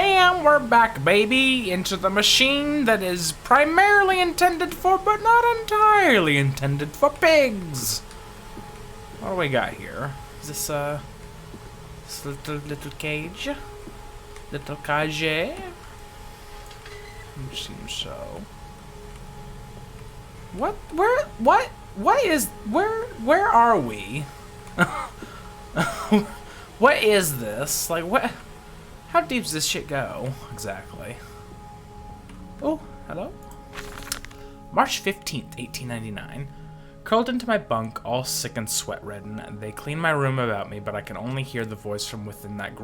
And we're back, baby, into the machine that is primarily intended for, but not entirely intended for, pigs. What do we got here? Is this little cage? Little cage? It seems so. What where are we? What is this? Like, what? How deep does this shit go, exactly? Oh, hello? March 15th, 1899. Curled into my bunk, all sick and sweat-ridden, they clean my room about me, but I can only hear the voice from within that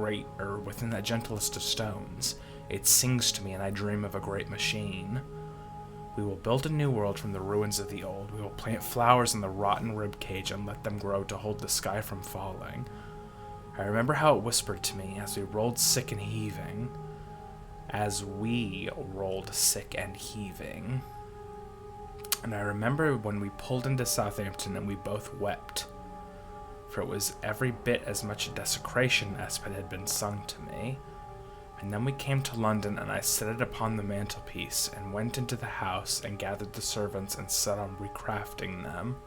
within that gentlest of stones. It sings to me, and I dream of a great machine. We will build a new world from the ruins of the old. We will plant flowers in the rotten rib cage and let them grow to hold the sky from falling. I remember how it whispered to me as we rolled sick and heaving. As we rolled sick and heaving. And I remember when we pulled into Southampton and we both wept. For it was every bit as much a desecration as it had been sung to me. And then we came to London and I set it upon the mantelpiece and went into the house and gathered the servants and set on recrafting them.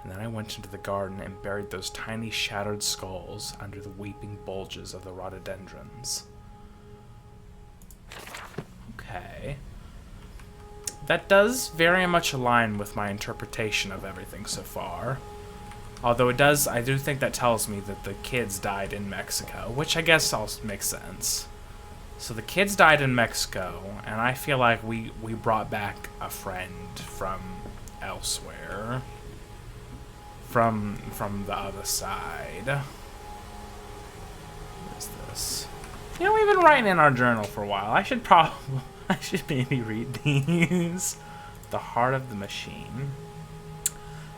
And then I went into the garden and buried those tiny shattered skulls under the weeping bulges of the rhododendrons. Okay. That does very much align with my interpretation of everything so far. Although I do think that tells me that the kids died in Mexico, which I guess also makes sense. So the kids died in Mexico, and I feel like we brought back a friend from elsewhere. From the other side. What is this? You know, we've been writing in our journal for a while. I should maybe read these. The Heart of the Machine.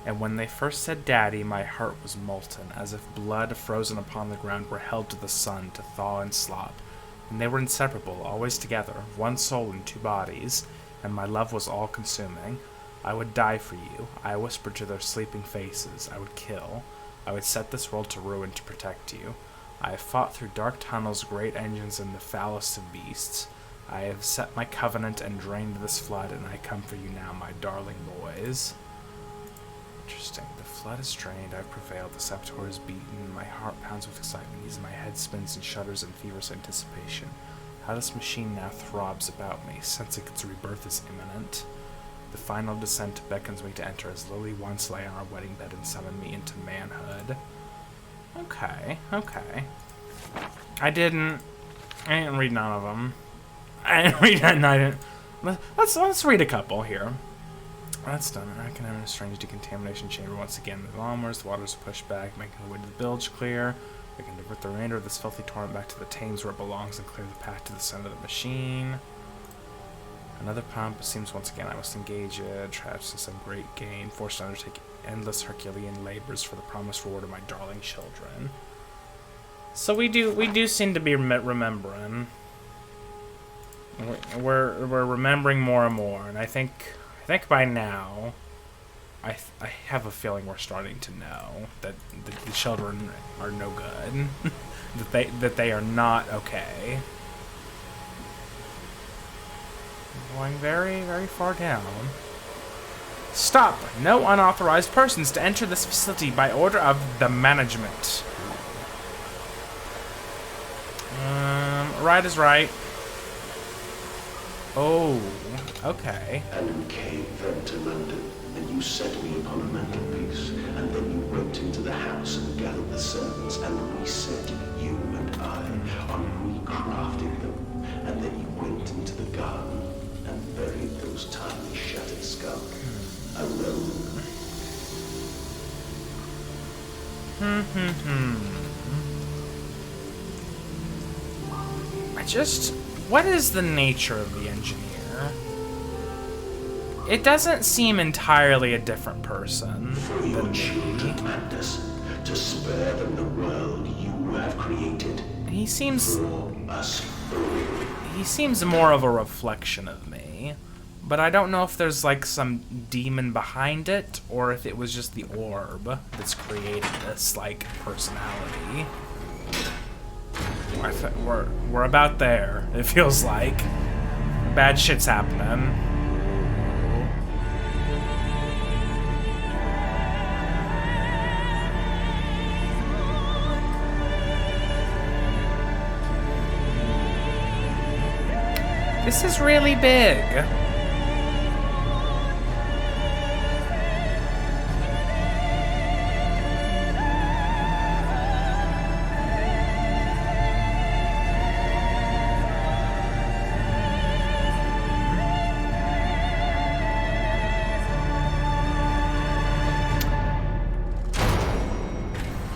And when they first said Daddy, my heart was molten, as if blood frozen upon the ground were held to the sun to thaw and slop. And they were inseparable, always together, one soul in two bodies, and my love was all-consuming. I would die for you, I whispered to their sleeping faces. I would kill. I would set this world to ruin to protect you. I have fought through dark tunnels, great engines, and the foulest of beasts. I have set my covenant and drained this flood, and I come for you now, my darling boys. Interesting. The flood is drained, I've prevailed, the Saboteur is beaten, my heart pounds with excitement, even my head spins and shudders in feverish anticipation. How this machine now throbs about me, sensing its rebirth is imminent. The final descent beckons me to enter as Lily once lay on our wedding bed and summoned me into manhood. Okay. I didn't read none of them. Let's read a couple here. That's done. I can enter a strange decontamination chamber once again. The lawnmowers, the waters are pushed back, making the way to the bilge clear. We can divert the remainder of this filthy torrent back to the Thames where it belongs and clear the path to the center of the machine. Another pump. It seems once again I must engage it, trapped in some great gain, forced to undertake endless Herculean labors for the promised reward of my darling children. So we do seem to be remembering. We're remembering more and more, and I think by now, I have a feeling we're starting to know that the children are no good, that they are not okay. Going very, very far down. Stop! No unauthorized persons to enter this facility by order of the management. Right is right. Oh, okay. And came then to London, and you set me upon a mantelpiece, and then you went into the house and gathered the servants, and reset you and I on recrafting them, and then you went into the garden and buried those tiny shattered skulls alone. What is the nature of the engineer? It doesn't seem entirely a different person For your children, Mandus, to spare them the world you have created. He seems For us both. He seems more of a reflection of me, but I don't know if there's like some demon behind it, or if it was just the orb that's created this like personality. We're about there. It feels like bad shit's happening. This is really big.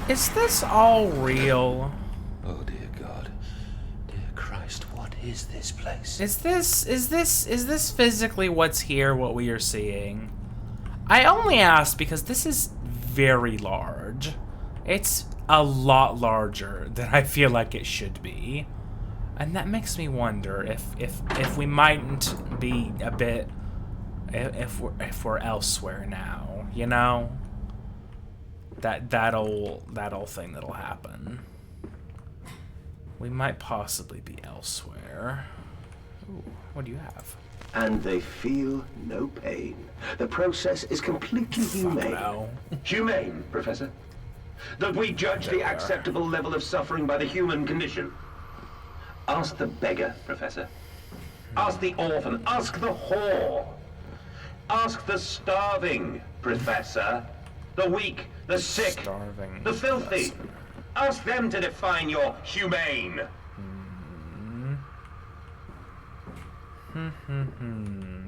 Is this all real? Oh dear God. Dear Christ, what is this place? Is this physically what's here, what we are seeing? I only asked because this is very large. It's a lot larger than I feel like it should be. And that makes me wonder if we mightn't be a bit if we're elsewhere now, you know? That old thing that'll happen. We might possibly be elsewhere. Ooh, what do you have? And they feel no pain. The process is completely humane. No. Humane, Professor? That we judge the acceptable level of suffering by the human condition. Ask the beggar, Professor. Ask the orphan. Ask the whore. Ask the starving, Professor. The weak, the sick, Starving the filthy. person. Ask them to define your humane.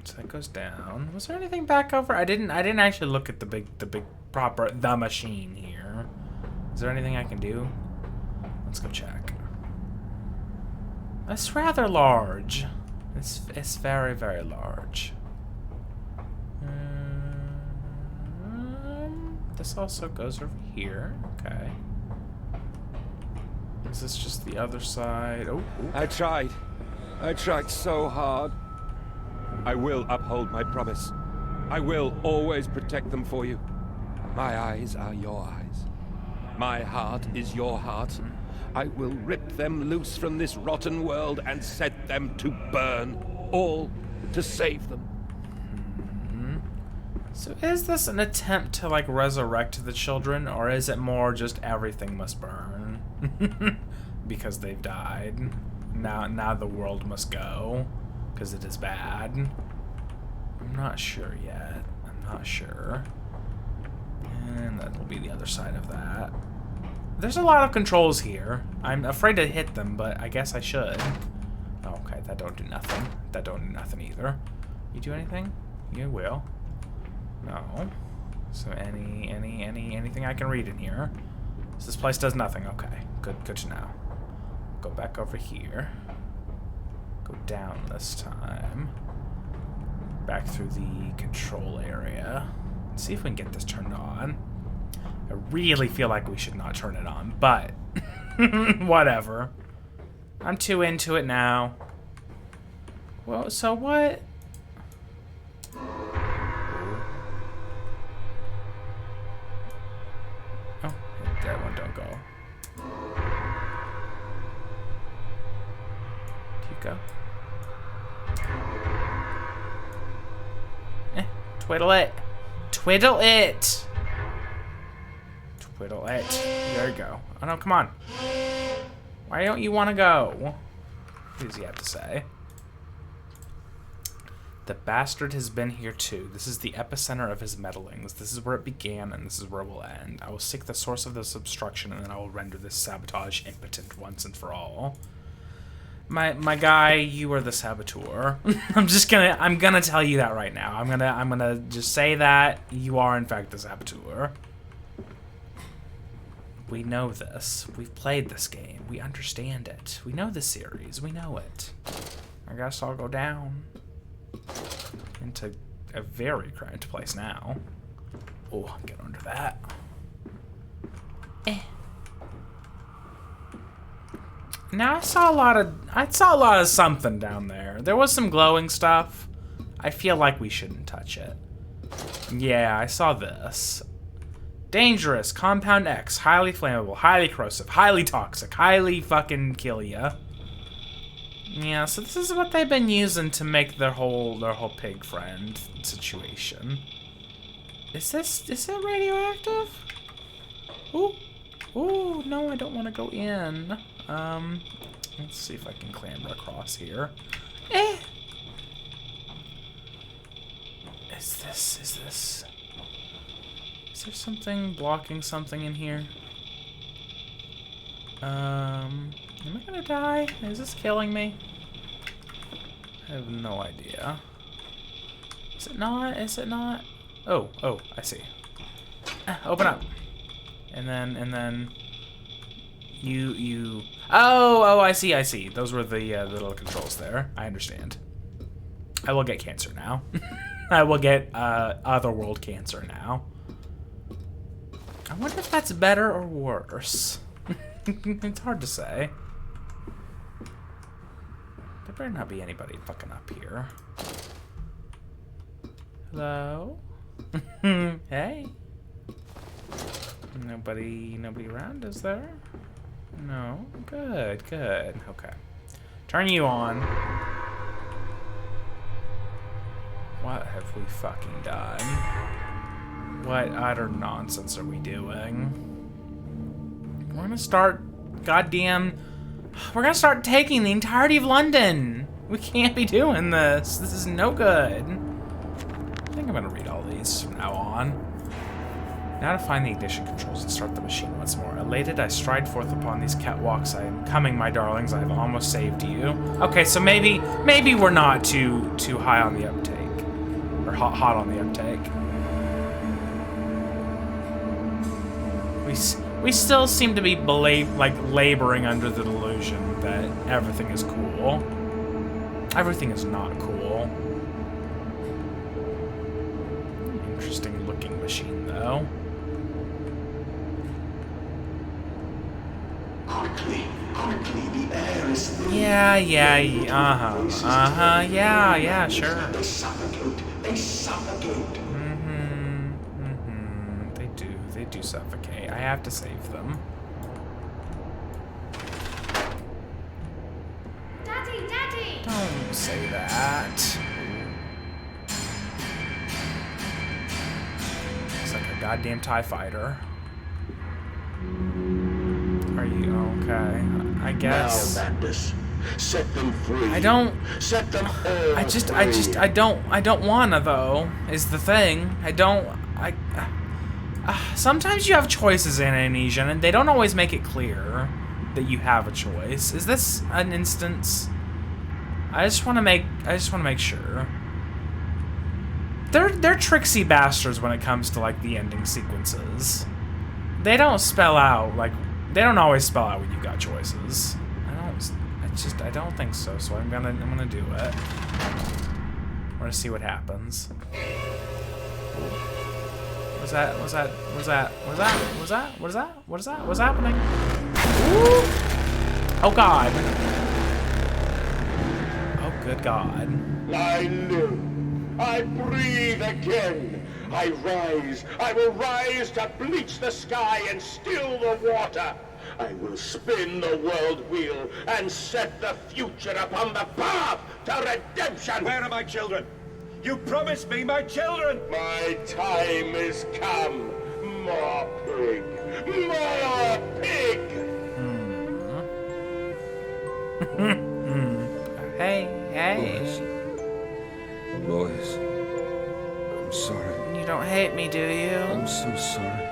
So that goes down. Was there anything back over? I didn't actually look at the big proper machine here. Is there anything I can do? Let's go check. It's rather large. It's very, very large. This also goes over here. Okay. Is this just the other side? Oh. I tried so hard. I will uphold my promise. I will always protect them for you. My eyes are your eyes. My heart is your heart. I will rip them loose from this rotten world and set them to burn. All to save them. So is this an attempt to, like, resurrect the children, or is it more just everything must burn? Because they've died. Now the world must go, because it is bad. I'm not sure yet. I'm not sure. And that'll be the other side of that. There's a lot of controls here. I'm afraid to hit them, but I guess I should. Oh, okay, that don't do nothing. That don't do nothing either. You do anything? You will. No. So anything I can read in here? So this place does nothing. Okay. Good to know. Go back over here. Go down this time. Back through the control area. Let's see if we can get this turned on. I really feel like we should not turn it on, but whatever. I'm too into it now. Well, so what? Oh, that one don't go. Do you go? Twiddle it. Twiddle it. Twiddle it. There you go. Oh no, come on. Why don't you want to go? What does he have to say? The bastard has been here too. This is the epicenter of his meddlings. This is where it began, and this is where it will end. I will seek the source of this obstruction, and then I will render this sabotage impotent once and for all. My guy, you are the saboteur. I'm gonna tell you that right now. I'm gonna just say that you are in fact the saboteur. We know this. We've played this game. We understand it. We know the series. We know it. I guess I'll go down into a very cramped place now. Oh, get under that. Now I saw a lot of something down there. There was some glowing stuff. I feel like we shouldn't touch it. Yeah, I saw this. Dangerous. Compound X. Highly flammable. Highly corrosive. Highly toxic. Highly fucking kill ya. Yeah, so this is what they've been using to make their whole pig friend situation. Is it radioactive? Ooh. Ooh, no, I don't want to go in. Let's see if I can clamber across here. Is there something blocking something in here? Am I gonna die? Is this killing me? I have no idea. Is it not? Is it not? Oh, I see. Open up. And then you Oh, I see. Those were the little controls there. I understand. I will get cancer now. I will get otherworld cancer now. I wonder if that's better or worse. It's hard to say. There better not be anybody fucking up here. Hello? Hey? Nobody around, is there? No? Good. Okay. Turn you on. What have we fucking done? What utter nonsense are we doing? We're gonna start we're gonna start taking the entirety of London. We can't be doing this. This is no good. I think I'm gonna read all these from now on. Now to find the ignition controls and start the machine once more. Elated, I stride forth upon these catwalks. I am coming, my darlings. I have almost saved you. Okay, so maybe we're not too high on the uptake. Or hot on the uptake. We still seem to be laboring under the delusion that everything is cool. Everything is not cool. Interesting looking machine though. Quickly, the air is thin. Yeah, sure. They suffocate. They do suffocate. I have to save them. Daddy! Don't say that. It's like a goddamn TIE fighter. Are you okay? I guess. Now, Mandus, set them free. I don't. Set them all I don't wanna though. Is the thing. Sometimes you have choices in Amnesia, and they don't always make it clear that you have a choice. Is this an instance? I just want to make sure. They're tricksy bastards when it comes to like the ending sequences. They don't spell out they don't always spell out when you got choices. I don't think so. So I'm gonna do it. We're gonna see what happens. What's happening? Ooh. Oh God. Oh good God. I live. I breathe again. I will rise to bleach the sky and still the water. I will spin the world wheel and set the future upon the path to redemption. Where are my children? You promised me my children! My time is come. More pig. More pig. Hey. Boys, I'm sorry. You don't hate me, do you? I'm so sorry.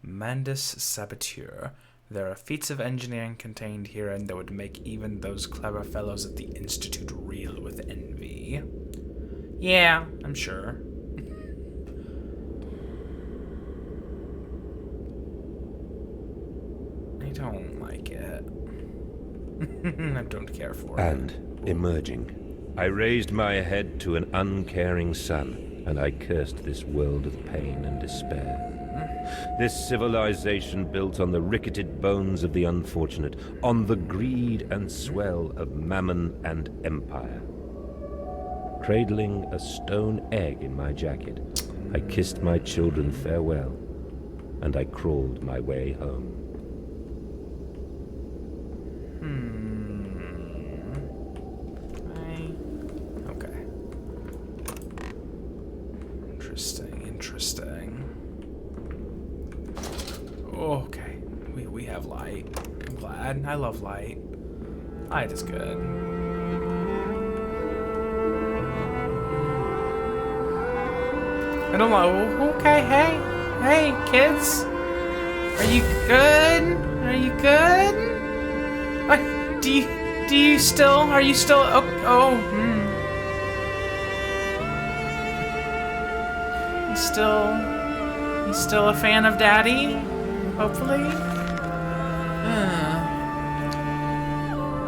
Mandus Saboteur. There are feats of engineering contained herein that would make even those clever fellows at the Institute reel with envy. Yeah, I'm sure. I don't like it. I don't care for it. And, emerging, I raised my head to an uncaring sun, and I cursed this world of pain and despair. This civilization built on the ricketed bones of the unfortunate, on the greed and swell of mammon and empire. Cradling a stone egg in my jacket, I kissed my children farewell, and I crawled my way home. Okay. Interesting. Okay. We have light. I'm glad. I love light. Light is good. I don't know. Okay, hey, kids. Are you good? Are you good? Are you still, You still a fan of Daddy? Hopefully?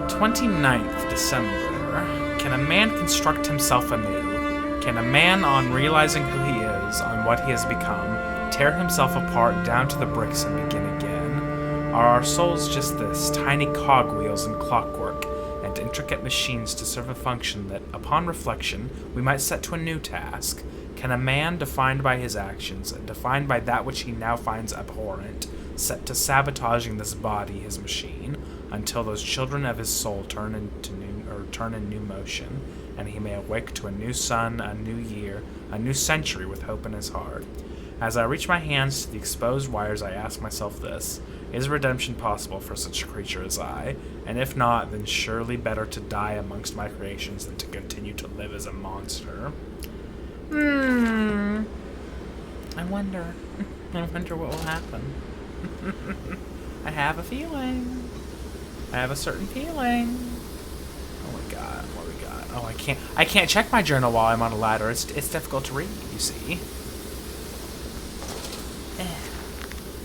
29th December. Can a man construct himself anew? Can a man, on realizing who he is, on what he has become, tear himself apart down to the bricks and begin again? Are our souls just this, tiny cogwheels and clockwork, and intricate machines to serve a function that, upon reflection, we might set to a new task? Can a man, defined by his actions, defined by that which he now finds abhorrent, set to sabotaging this body, his machine, until those children of his soul turn in new motion, and he may awake to a new sun, a new year, a new century with hope in his heart? As I reach my hands to the exposed wires, I ask myself this: is redemption possible for such a creature as I? And if not, then surely better to die amongst my creations than to continue to live as a monster. I wonder what will happen. I have a feeling. I have a certain feeling. Oh my god, what we got? Oh, I can't check my journal while I'm on a ladder. It's difficult to read, you see.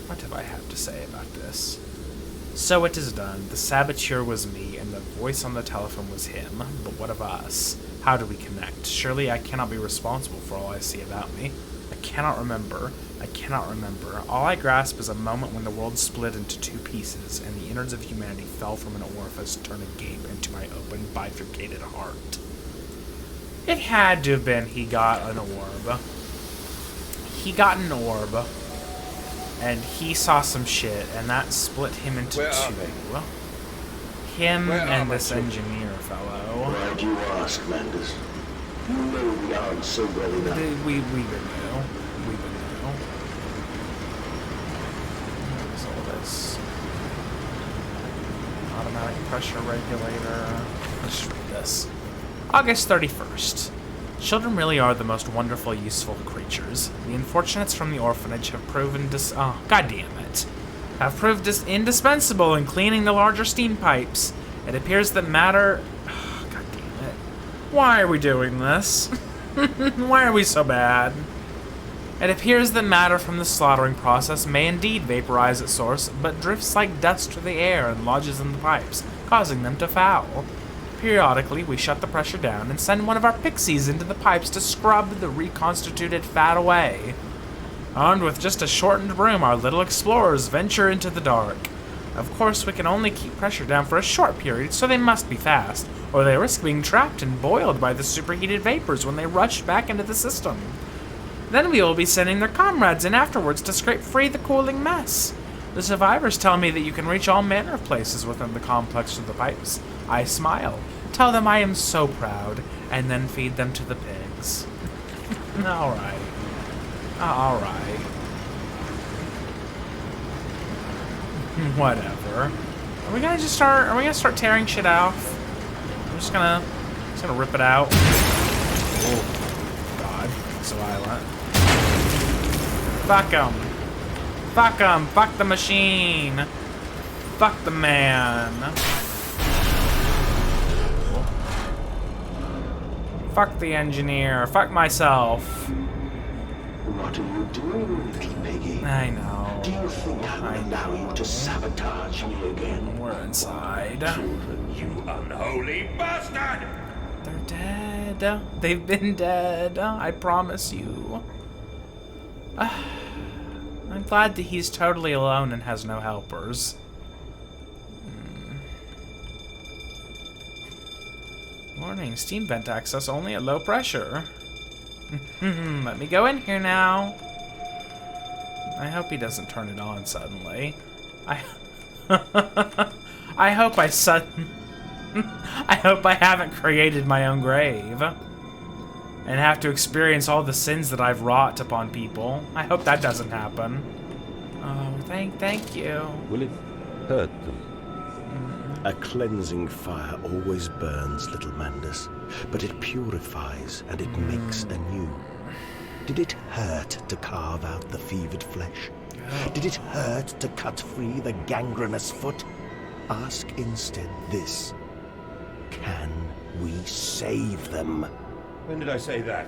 What have I have to say about this? So it is done. The Saboteur was me, and the voice on the telephone was him. But what of us? How do we connect? Surely I cannot be responsible for all I see about me. I cannot remember. All I grasp is a moment when the world split into two pieces, and the innards of humanity fell from an orifice, turning agape into my open, bifurcated heart. It had to have been he got an orb. He got an orb, and he saw some shit, and that split him into two. Him and this engineer fellow. Glad you asked, Mandus. You know the answer well enough. We've been new. What is all this? Automatic pressure regulator. Let's just read this. August 31st. Children really are the most wonderful, useful creatures. The unfortunates from the orphanage have proven indispensable in cleaning the larger steam pipes. It appears that matter... God damn it. Why are we doing this? Why are we so bad? It appears that matter from the slaughtering process may indeed vaporize at source, but drifts like dust through the air and lodges in the pipes, causing them to foul. Periodically, we shut the pressure down and send one of our pixies into the pipes to scrub the reconstituted fat away. Armed with just a shortened broom, our little explorers venture into the dark. Of course, we can only keep pressure down for a short period, so they must be fast, or they risk being trapped and boiled by the superheated vapors when they rush back into the system. Then we will be sending their comrades in afterwards to scrape free the cooling mess. The survivors tell me that you can reach all manner of places within the complex of the pipes. I smile, tell them I am so proud, and then feed them to the pigs. Alright. Whatever. Are we gonna start tearing shit off? I'm just gonna rip it out. Oh god, so violent. Fuck him. Fuck him. Fuck the machine. Fuck the man. Fuck the engineer. Fuck myself. What are you doing, little piggy? I know. Do you think I will allow you to sabotage me again? We're inside. Children, You unholy bastard! They're dead. They've been dead. I promise you. I'm glad that he's totally alone and has no helpers. Warning, steam vent access only at low pressure. Let me go in here now. I hope he doesn't turn it on suddenly. I hope I hope I haven't created my own grave and have to experience all the sins that I've wrought upon people. I hope that doesn't happen. Oh, thank you. will it hurt them? A cleansing fire always burns, little Mandus, but it purifies and it makes anew. Did it hurt to carve out the fevered flesh? Did it hurt to cut free the gangrenous foot? Ask instead this. Can we save them? When did I say that?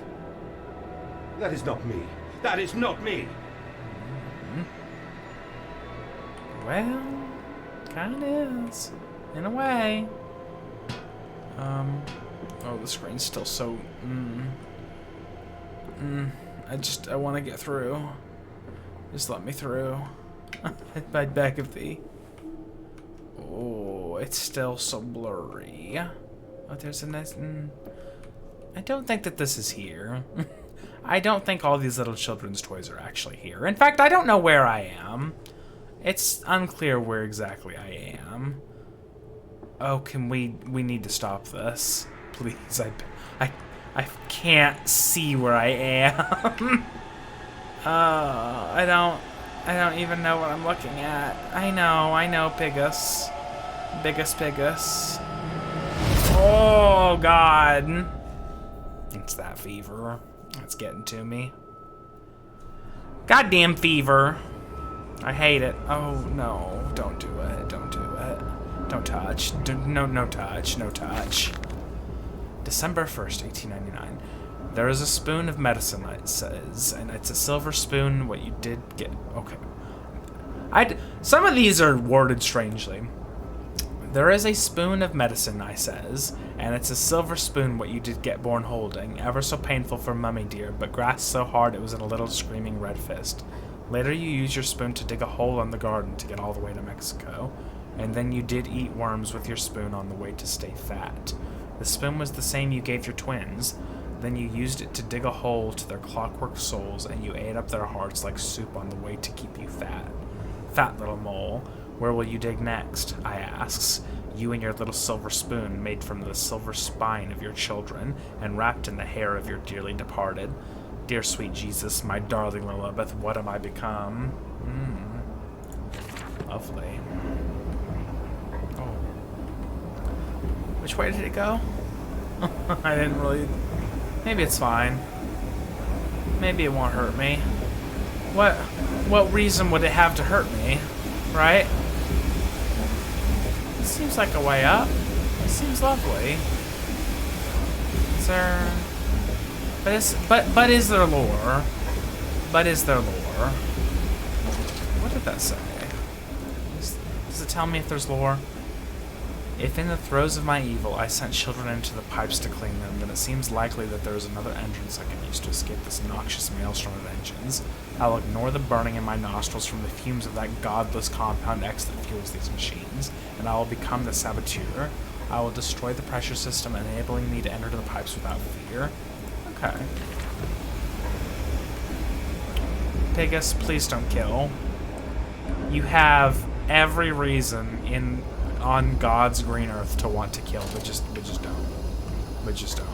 That is not me. That is not me! Well, kind of is. In a way. Oh, the screen's still so... I want to get through. Just let me through. I beg of thee. Oh, it's still so blurry. Oh, there's a nice... I don't think that this is here. I don't think all these little children's toys are actually here. In fact, I don't know where I am. It's unclear where exactly I am. Oh, we need to stop this. Please, I can't see where I am. I don't even know what I'm looking at. I know, Pigus. Pigus. Oh, God. It's that fever. It's getting to me. Goddamn fever. I hate it. Oh, no. Don't do it. Don't do it. Don't touch. No touch. No touch. December 1st, 1899. There is a spoon of medicine, it says, and it's a silver spoon. What you did get... Okay. Some of these are worded strangely. There is a spoon of medicine, I says, and it's a silver spoon what you did get born holding. Ever so painful for mummy dear, but grasped so hard it was in a little screaming red fist. Later you used your spoon to dig a hole in the garden to get all the way to Mexico. And then you did eat worms with your spoon on the way to stay fat. The spoon was the same you gave your twins. Then you used it to dig a hole to their clockwork souls, and you ate up their hearts like soup on the way to keep you fat. Fat little mole, where will you dig next? I asks. You and your little silver spoon made from the silver spine of your children, and wrapped in the hair of your dearly departed. Dear sweet Jesus, my darling Lilibeth, what am I become? Lovely. Oh. Which way did it go? I didn't really... Maybe it's fine. Maybe it won't hurt me. What reason would it have to hurt me? Right? It seems like a way up. It seems lovely. Is there... But is there lore? But is there lore? What did that say? Does it tell me if there's lore? If in the throes of my evil I sent children into the pipes to clean them, then it seems likely that there is another entrance I can use to escape this noxious maelstrom of engines. I'll ignore the burning in my nostrils from the fumes of that godless compound X that fuels these machines, and I will become the Saboteur. I will destroy the pressure system, enabling me to enter the pipes without fear. Okay. Pigus, please don't kill. You have every reason on God's green earth to want to kill, but just don't. But just don't.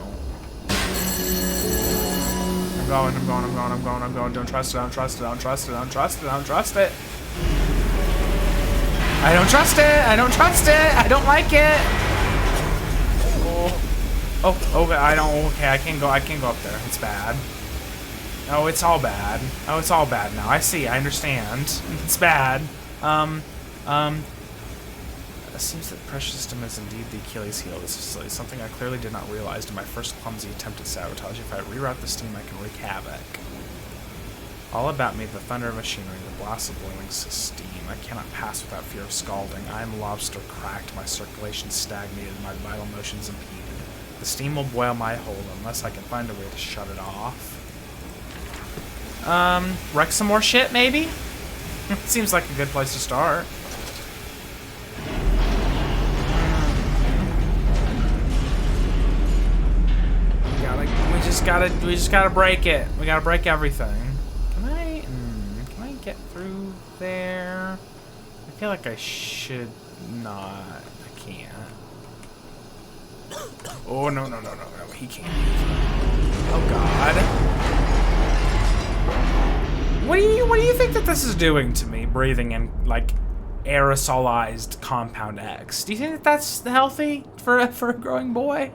I'm going. Don't trust it, I don't trust it. I don't trust it. I don't trust it. I don't like it. I can't go up there. It's bad. Oh, it's all bad. Oh, it's all bad now. I see, I understand. It's bad. It seems that the pressure system is indeed the Achilles heel of this facility, something I clearly did not realize in my first clumsy attempt at sabotage. If I reroute the steam, I can wreak havoc. All about me, the thunder of machinery, the blast of boiling steam. I cannot pass without fear of scalding. I am lobster cracked, my circulation stagnated, my vital motions impeded. The steam will boil my hold unless I can find a way to shut it off. Wreck some more shit, maybe? Seems like a good place to start. We just gotta break it. We gotta break everything. Can I get through there? I feel like I should not. I can't. Oh no, he can't. Oh god. What do you think that this is doing to me? Breathing in like aerosolized compound X. Do you think that that's healthy for a growing boy?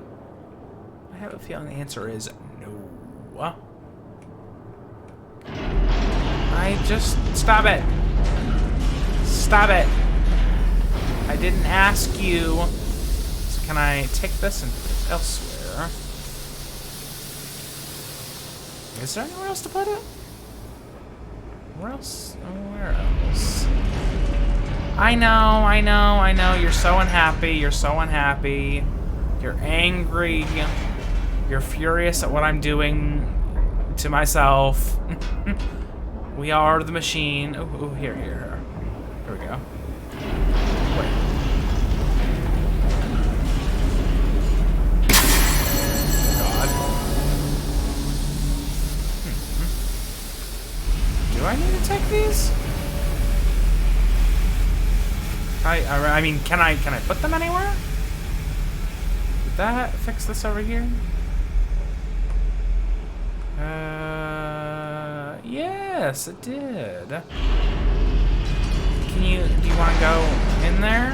I have a feeling the answer is no. I just stop it. Stop it. I didn't ask you. So can I take this and put it elsewhere? Is there anywhere else to put it? Where else? Where else? I know. You're so unhappy. You're so unhappy. You're angry. You're furious at what I'm doing to myself. We are the machine. Ooh, here. Here we go. Wait. God. Do I need to take these? I mean, can I put them anywhere? Did that fix this over here? Yes, it did. Do you want to go in there?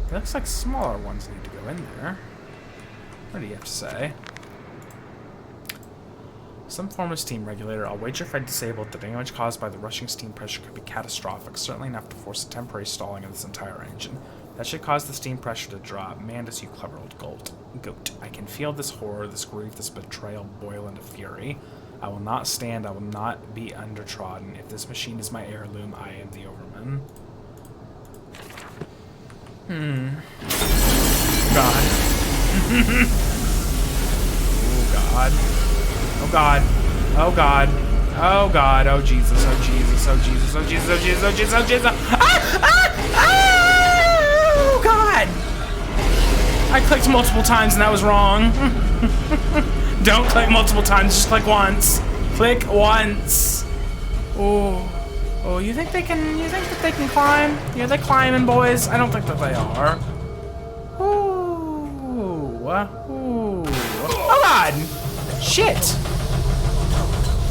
It looks like smaller ones need to go in there. What do you have to say? Some form of steam regulator. I'll wager if I disable it, the damage caused by the rushing steam pressure could be catastrophic, certainly enough to force a temporary stalling of this entire engine. That should cause the steam pressure to drop. Mandus, you clever old goat. I can feel this horror, this grief, this betrayal boil into fury. I will not stand, I will not be undertrodden. If this machine is my heirloom, I am the overman. God. Oh God. Oh God. Oh God. Oh Jesus. Oh Jesus. Oh Jesus. Oh Jesus. Oh Jesus. Oh Jesus. Oh Jesus. Oh God. I clicked multiple times and that was wrong. Don't click multiple times. Just click once. Click once. Oh. Oh, you think that they can climb? Yeah, they're climbing, boys. I don't think that they are. Ooh. Ooh. Oh God. Shit!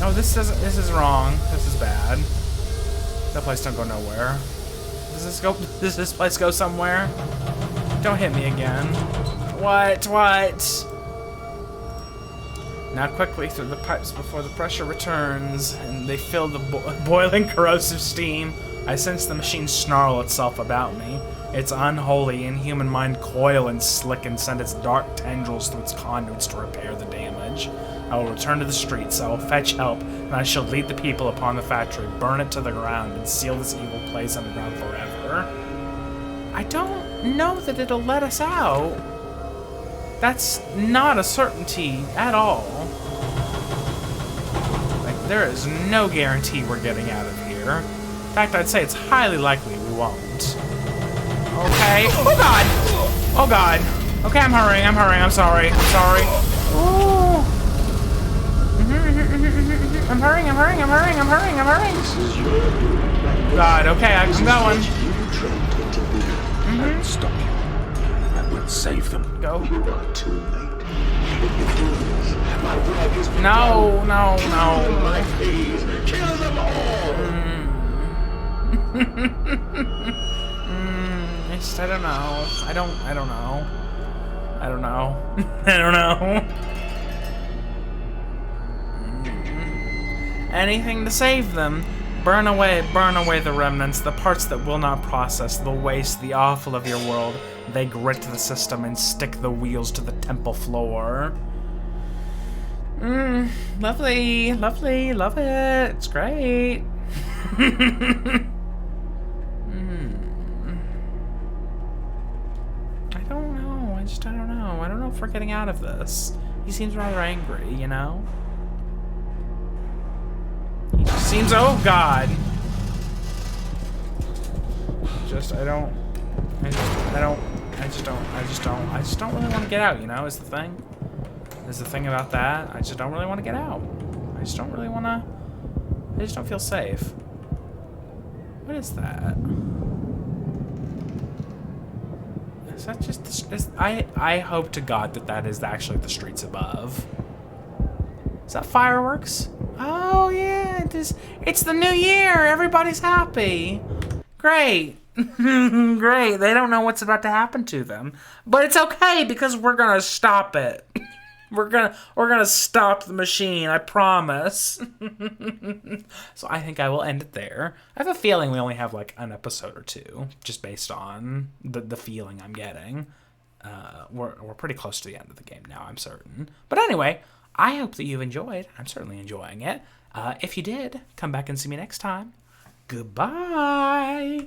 Oh, this is wrong. This is bad. That place don't go nowhere. Does this place go somewhere? Don't hit me again. What? Now quickly through the pipes before the pressure returns and they fill the boiling corrosive steam. I sense the machine snarl itself about me. Its unholy, inhuman mind coil and slick and send its dark tendrils through its conduits to repair the damage. I will return to the streets, I will fetch help, and I shall lead the people upon the factory, burn it to the ground, and seal this evil place underground forever. I don't know that it'll let us out. That's not a certainty at all. Like, there is no guarantee we're getting out of here. In fact, I'd say it's highly likely we won't. Okay. Oh God! Oh God. Okay, I'm hurrying, I'm sorry. Ooh. I'm hurrying. God, okay, I'm going. Stop you. I will save them. Go. You are too late. My work is No. My please, kill them all. I don't know. I don't know. Anything to save them. Burn away the remnants, the parts that will not process, the waste, the offal of your world. They grit the system and stick the wheels to the temple floor. Lovely, lovely, love it. It's great. I don't know. I don't know. I don't know if we're getting out of this. He seems rather angry, you know? He just seems, oh God. I just don't really want to get out, you know, is the thing. Is the thing about that. I just don't really want to get out. I just don't feel safe. What is that? Is that just I hope to God that is actually the streets above. Is that fireworks? Oh yeah, it's the new year. Everybody's happy. Great. Great. They don't know what's about to happen to them. But it's okay because we're gonna stop it. We're gonna stop the machine, I promise. So I think I will end it there. I have a feeling we only have like an episode or two, just based on the feeling I'm getting. We're pretty close to the end of the game now, I'm certain. But anyway, I hope that you've enjoyed. I'm certainly enjoying it. If you did, come back and see me next time. Goodbye.